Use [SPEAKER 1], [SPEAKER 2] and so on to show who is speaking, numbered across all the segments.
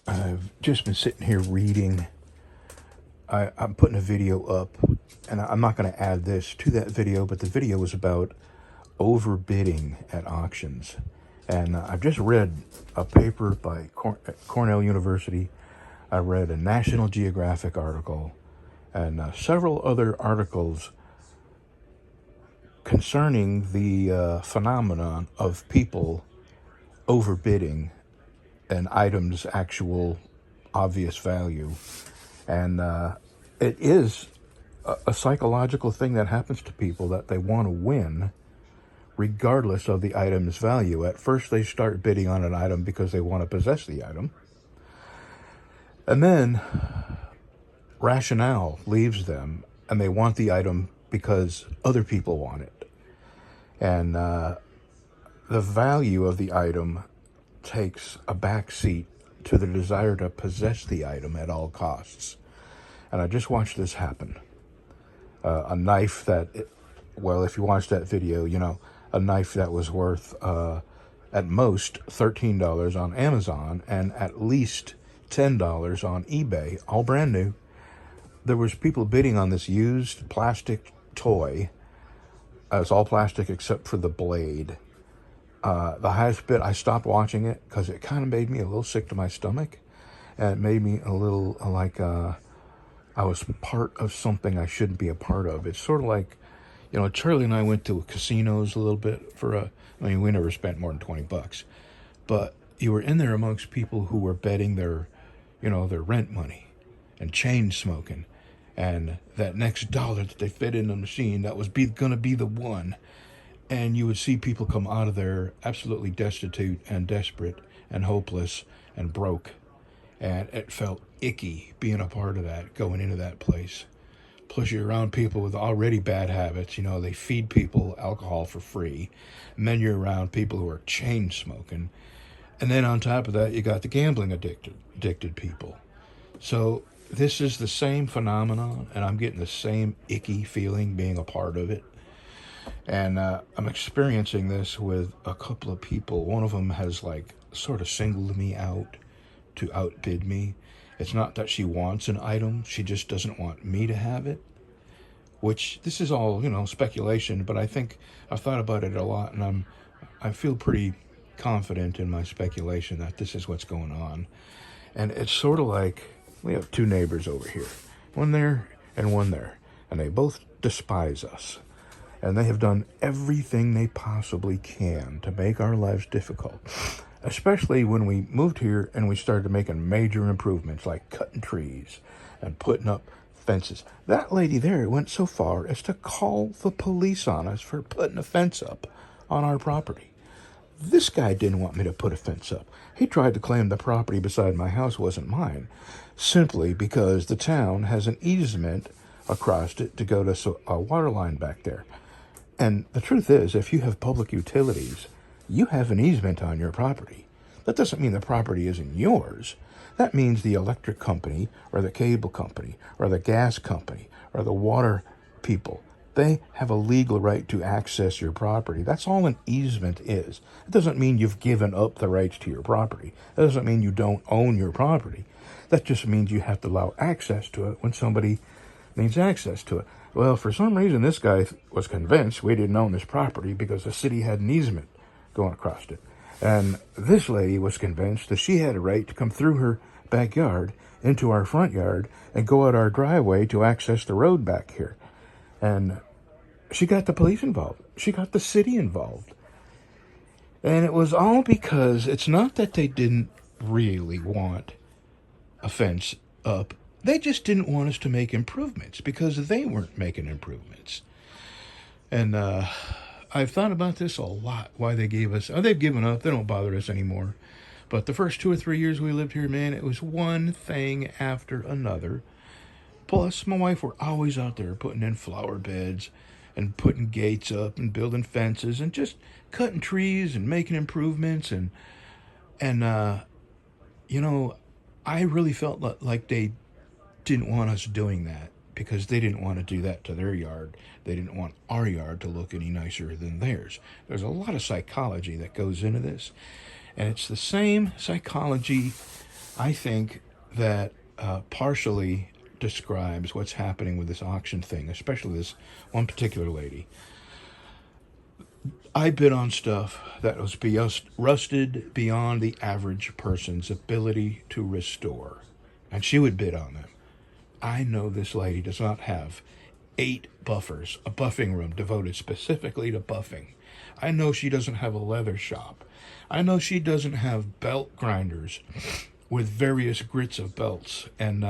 [SPEAKER 1] I've just been sitting here reading. I'm putting a video up, and I'm not going to add this to that video, but the video was about overbidding at auctions. And I've just read a paper by Cornell University. I read a National Geographic article and several other articles concerning the phenomenon of people overbidding an item's actual obvious value. And it is a psychological thing that happens to people, that they want to win regardless of the item's value. At first, they start bidding on an item because they want to possess the item. And then rationale leaves them, and they want the item because other people want it. And the value of the item takes a back seat to the desire to possess the item at all costs. And I just watched this happen. A knife that, if you watch that video, a knife that was worth at most $13 on Amazon and at least $10 on eBay, all brand new. There was people bidding on this used plastic toy. It's all plastic except for the blade. The highest bid, I stopped watching it because it kind of made me a little sick to my stomach. And it made me a little like I was part of something I shouldn't be a part of. It's sort of like, Charlie and I went to casinos a little bit we never spent more than $20. But you were in there amongst people who were betting their rent money and chain smoking. And that next dollar that they fit in the machine, that was going to be the one. And you would see people come out of there absolutely destitute and desperate and hopeless and broke. And it felt icky being a part of that, going into that place. Plus, you're around people with already bad habits. They feed people alcohol for free. And then you're around people who are chain smoking. And then on top of that, you got the gambling addicted people. So this is the same phenomenon, and I'm getting the same icky feeling being a part of it. And I'm experiencing this with a couple of people. One of them has sort of singled me out to outbid me. It's not that she wants an item, she just doesn't want me to have it. Which, this is all, speculation, but I think I've thought about it a lot, and I feel pretty confident in my speculation that this is what's going on. And it's sort of like, we have two neighbors over here, one there and one there, and they both despise us. And they have done everything they possibly can to make our lives difficult, especially when we moved here and we started making major improvements like cutting trees and putting up fences. That lady there went so far as to call the police on us for putting a fence up on our property. This guy didn't want me to put a fence up. He tried to claim the property beside my house wasn't mine, simply because the town has an easement across it to go to a water line back there. And the truth is, if you have public utilities, you have an easement on your property. That doesn't mean the property isn't yours. That means the electric company or the cable company or the gas company or the water people, they have a legal right to access your property. That's all an easement is. It doesn't mean you've given up the rights to your property. It doesn't mean you don't own your property. That just means you have to allow access to it when somebody needs access to it. Well, for some reason, this guy was convinced we didn't own this property because the city had an easement going across it. And this lady was convinced that she had a right to come through her backyard into our front yard and go out our driveway to access the road back here. And she got the police involved. She got the city involved. And it was all because it's not that they didn't really want a fence up. They just didn't want us to make improvements because they weren't making improvements. And I've thought about this a lot, why they gave us... they've given up. They don't bother us anymore. But the first 2 or 3 years we lived here, man, it was one thing after another. Plus, my wife were always out there putting in flower beds and putting gates up and building fences and just cutting trees and making improvements. And I really felt like they didn't want us doing that because they didn't want to do that to their yard. They didn't want our yard to look any nicer than theirs. There's a lot of psychology that goes into this. And it's the same psychology I think that partially describes what's happening with this auction thing, especially this one particular lady. I bid on stuff that was rusted beyond the average person's ability to restore, and she would bid on them. I know this lady does not have 8 buffers, a buffing room devoted specifically to buffing. I know she doesn't have a leather shop. I know she doesn't have belt grinders with various grits of belts. And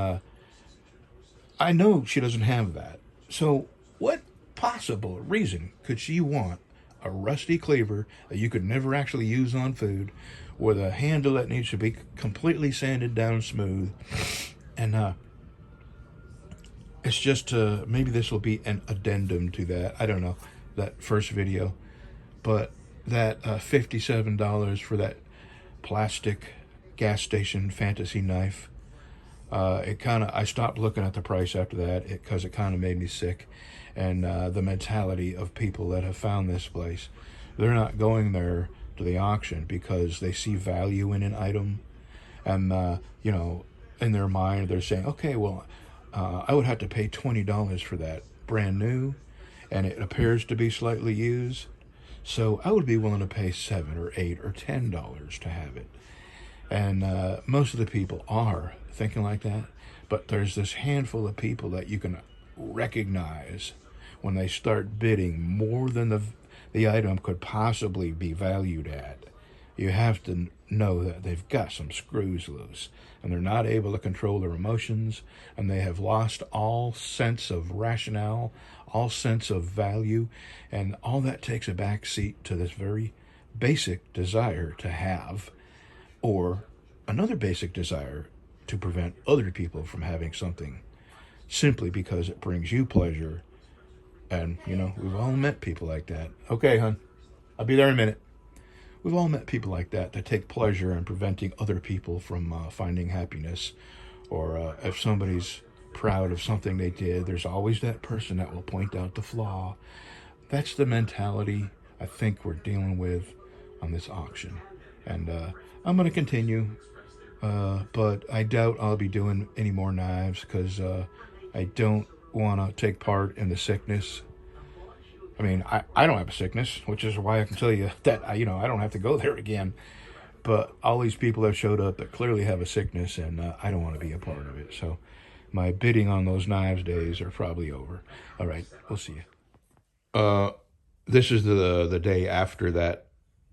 [SPEAKER 1] I know she doesn't have that. So, what possible reason could she want a rusty cleaver that you could never actually use on food, with a handle that needs to be completely sanded down smooth? And it's just maybe this will be an addendum to that. I don't know, that first video. But that $57 for that plastic gas station fantasy knife, I stopped looking at the price after that because it kind of made me sick. And the mentality of people that have found this place, they're not going there to the auction because they see value in an item. And, in their mind, they're saying, okay, well, I would have to pay $20 for that brand new, and it appears to be slightly used. So I would be willing to pay $7 or $8 or $10 to have it. And most of the people are thinking like that. But there's this handful of people that you can recognize when they start bidding more than the item could possibly be valued at. You have to know that they've got some screws loose, and they're not able to control their emotions, and they have lost all sense of rationale, all sense of value, and all that takes a back seat to this very basic desire to have, or another basic desire to prevent other people from having something simply because it brings you pleasure. And, we've all met people like that. Okay, hon, I'll be there in a minute. We've all met people like that take pleasure in preventing other people from finding happiness. Or if somebody's proud of something they did, there's always that person that will point out the flaw. That's the mentality I think we're dealing with on this auction. And I'm going to continue, but I doubt I'll be doing any more knives because I don't want to take part in the sickness. I mean, I don't have a sickness, which is why I can tell you that, I don't have to go there again. But all these people have showed up that clearly have a sickness, and I don't want to be a part of it. So my bidding on those knives days are probably over. All right, we'll see you. This is the day after that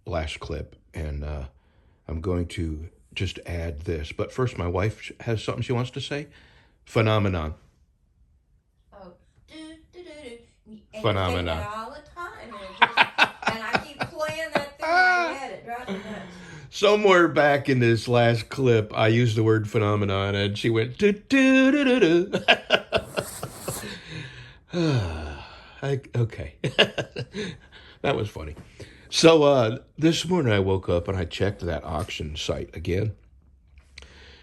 [SPEAKER 1] last clip, and I'm going to just add this. But first, my wife has something she wants to say. Phenomenon.
[SPEAKER 2] Oh, do, do, do, do. And
[SPEAKER 1] Phenomenon.
[SPEAKER 2] you say that all the time. And I keep playing that through my head. It drives me nuts.
[SPEAKER 1] Somewhere back in this last clip, I used the word phenomenon, and she went do do do do do. Okay, that was funny. So this morning I woke up and I checked that auction site again.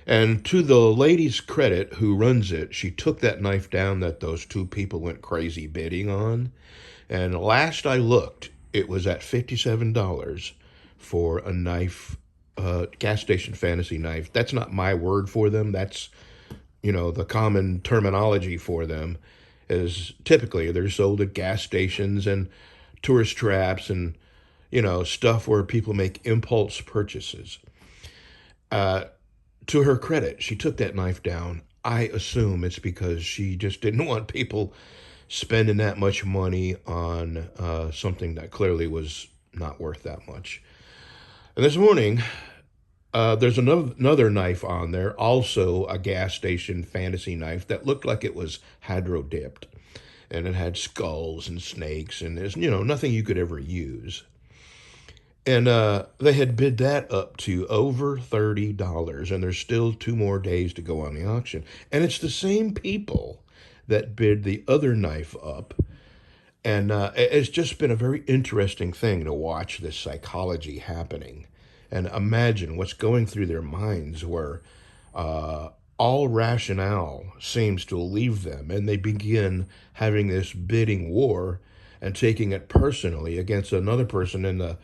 [SPEAKER 1] And to the lady's credit who runs it, she took that knife down that those 2 people went crazy bidding on. And last I looked, it was at $57 for a knife, gas station fantasy knife. That's not my word for them. That's, the common terminology for them is typically they're sold at gas stations and tourist traps and, stuff where people make impulse purchases. To her credit, she took that knife down. I assume it's because she just didn't want people spending that much money on something that clearly was not worth that much. And this morning, there's another knife on there, also a gas station fantasy knife that looked like it was hydro dipped. And it had skulls and snakes, and there's, nothing you could ever use. And they had bid that up to over $30, and there's still 2 more days to go on the auction. And it's the same people that bid the other knife up. And it's just been a very interesting thing to watch this psychology happening and imagine what's going through their minds where all rationale seems to leave them, and they begin having this bidding war and taking it personally against another person in the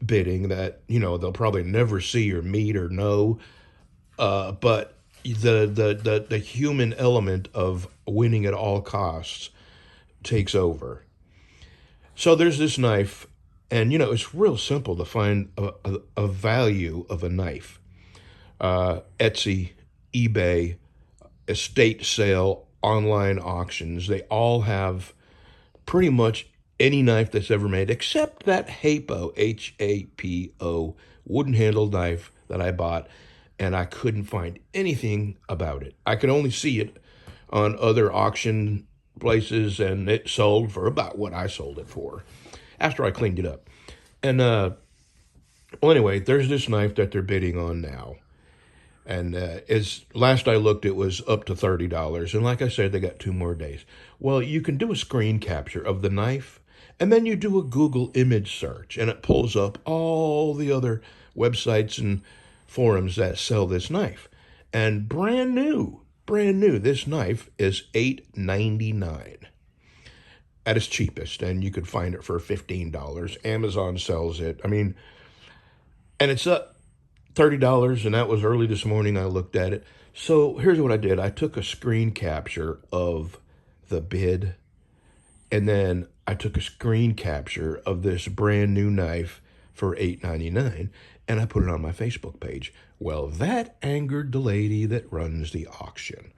[SPEAKER 1] bidding that they'll probably never see or meet or know, But the human element of winning at all costs takes over. So there's this knife, and it's real simple to find a value of a knife. Etsy, eBay, estate sale, online auctions, they all have pretty much any knife that's ever made, except that Hapo, Hapo, wooden handled knife that I bought, and I couldn't find anything about it. I could only see it on other auction places, and it sold for about what I sold it for after I cleaned it up. And well, anyway, there's this knife that they're bidding on now. And as last I looked, it was up to $30. And like I said, they got 2 more days. Well, you can do a screen capture of the knife, and then you do a Google image search, and it pulls up all the other websites and forums that sell this knife. And brand new, this knife is $8.99 at its cheapest, and you could find it for $15. Amazon sells it. I mean, and it's up $30, and that was early this morning. I looked at it. So here's what I did. I took a screen capture of the bid, and then I took a screen capture of this brand new knife for $8.99, and I put it on my Facebook page. Well, that angered the lady that runs the auction.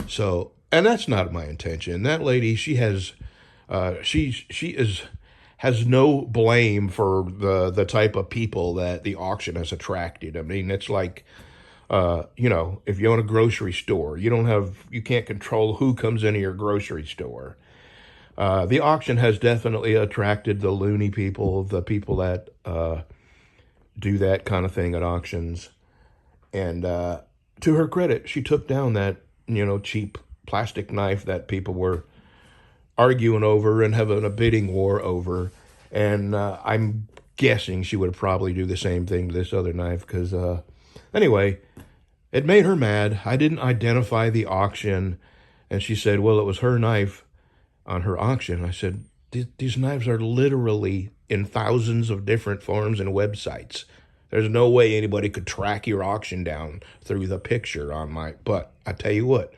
[SPEAKER 1] So, and that's not my intention. That lady, she has has no blame for the type of people that the auction has attracted. I mean, it's like, if you own a grocery store, you can't control who comes into your grocery store. The auction has definitely attracted the loony people, the people that do that kind of thing at auctions. And to her credit, she took down that cheap plastic knife that people were arguing over and having a bidding war over. And I'm guessing she would probably do the same thing to this other knife because, anyway, it made her mad. I didn't identify the auction. And she said, well, it was her knife on her auction. I said, these knives are literally in thousands of different forums and websites. There's no way anybody could track your auction down through the picture on my... But I tell you what,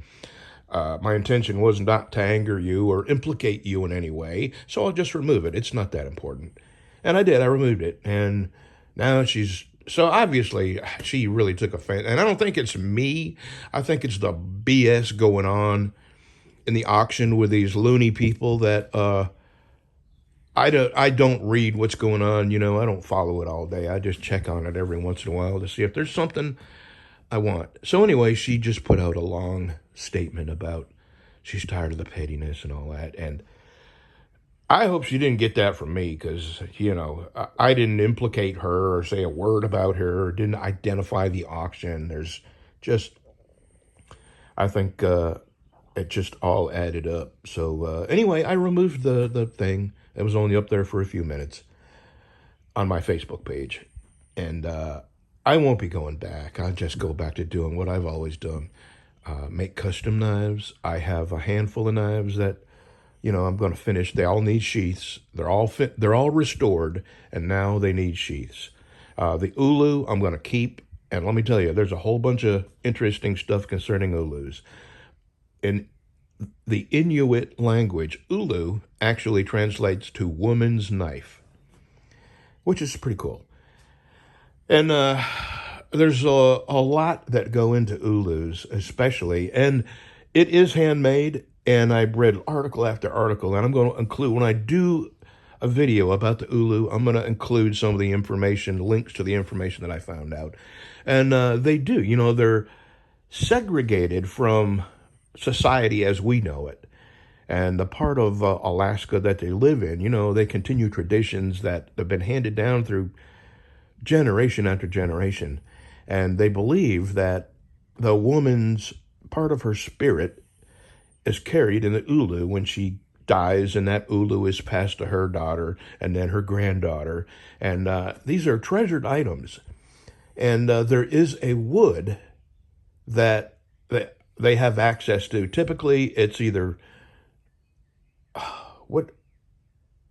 [SPEAKER 1] my intention was not to anger you or implicate you in any way, so I'll just remove it. It's not that important. And I did. I removed it. And now she's... So obviously, she really took offense. And I don't think it's me. I think it's the BS going on in the auction with these loony people that... I don't read what's going on. I don't follow it all day. I just check on it every once in a while to see if there's something I want. So anyway, she just put out a long statement about she's tired of the pettiness and all that. And I hope she didn't get that from me because, I didn't implicate her or say a word about her or didn't identify the auction. There's just, I think it just all added up. So anyway, I removed the thing. It was only up there for a few minutes on my Facebook page. And I won't be going back. I'll just go back to doing what I've always done. Make custom knives. I have a handful of knives that, I'm going to finish. They all need sheaths. They're all restored, and now they need sheaths. The ulu I'm going to keep. And let me tell you, there's a whole bunch of interesting stuff concerning ulus. In the Inuit language, ulu actually translates to woman's knife, which is pretty cool. And there's a lot that go into ulus, especially, and it is handmade, and I've read article after article, and I'm going to include, when I do a video about the ulu, I'm going to include some of the information, links to the information that I found out. And they do, they're segregated from society as we know it. And the part of Alaska that they live in, they continue traditions that have been handed down through generation after generation. And they believe that the woman's part of her spirit is carried in the ulu when she dies, and that ulu is passed to her daughter and then her granddaughter. And these are treasured items. And there is a wood that they have access to. Typically, it's either what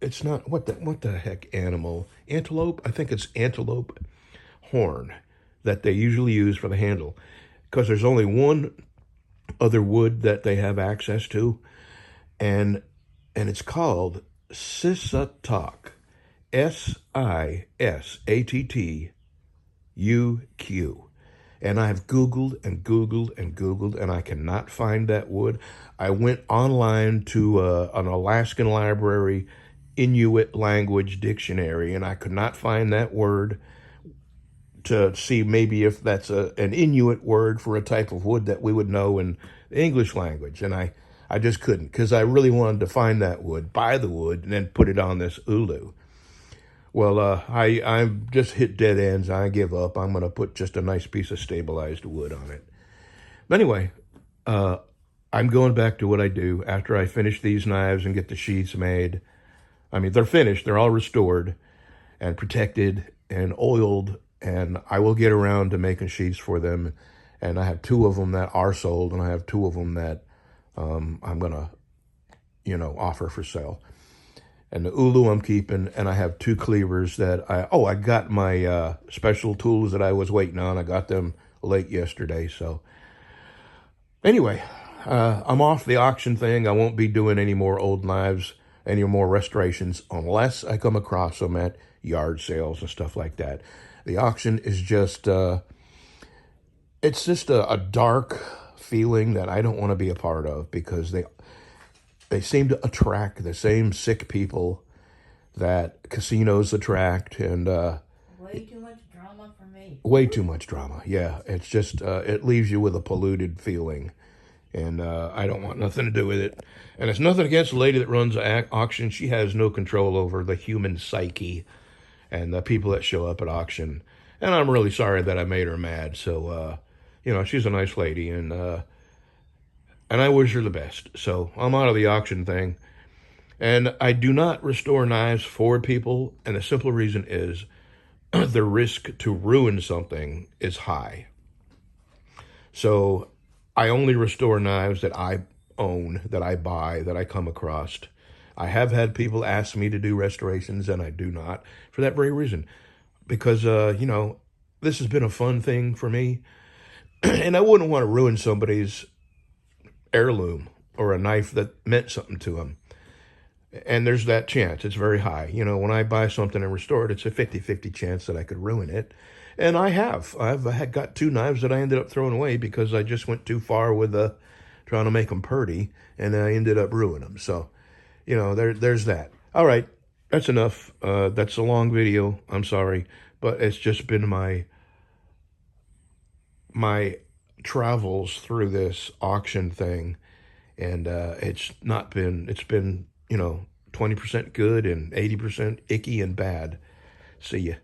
[SPEAKER 1] the heck animal? Antelope? I think it's antelope horn that they usually use for the handle. because there's only one other wood that they have access to, and it's called Sisatok, Sisattuq. And I've Googled and Googled and Googled, and I cannot find that wood. I went online to an Alaskan library Inuit language dictionary, and I could not find that word to see maybe if that's an Inuit word for a type of wood that we would know in the English language. And I just couldn't, because I really wanted to find that wood, buy the wood, and then put it on this ulu. Well, I've just hit dead ends. I give up. I'm going to put just a nice piece of stabilized wood on it. But anyway, I'm going back to what I do after I finish these knives and get the sheaths made. I mean, they're finished. They're all restored and protected and oiled, and I will get around to making sheaths for them. And I have 2 of them that are sold, and I have 2 of them that I'm going to, offer for sale. And the ulu I'm keeping, and I have 2 cleavers that I got my special tools that I was waiting on. I got them late yesterday. So anyway, I'm off the auction thing. I won't be doing any more old knives, any more restorations, unless I come across them at yard sales and stuff like that. The auction is just, it's just a dark feeling that I don't want to be a part of, because they seem to attract the same sick people that casinos attract, and
[SPEAKER 2] Way too much drama for me.
[SPEAKER 1] way too much drama. Yeah, it's just, it leaves you with a polluted feeling, and I don't want nothing to do with it. And it's nothing against the lady that runs the auction. She has no control over the human psyche and the people that show up at auction. And I'm really sorry that I made her mad. So, she's a nice lady, and I wish her the best. So I'm out of the auction thing. And I do not restore knives for people, and the simple reason is the risk to ruin something is high. So I only restore knives that I own, that I buy, that I come across. I have had people ask me to do restorations, and I do not, for that very reason. Because, this has been a fun thing for me, and I wouldn't want to ruin somebody's heirloom or a knife that meant something to them. And there's that chance. It's very high. When I buy something and restore it, it's a 50-50 chance that I could ruin it. And I have. I've got 2 knives that I ended up throwing away because I just went too far with trying to make them purty, and I ended up ruining them. So, there's that. All right, that's enough. That's a long video. I'm sorry, but it's just been my travels through this auction thing, and it's been 20% good and 80% icky and bad. See ya.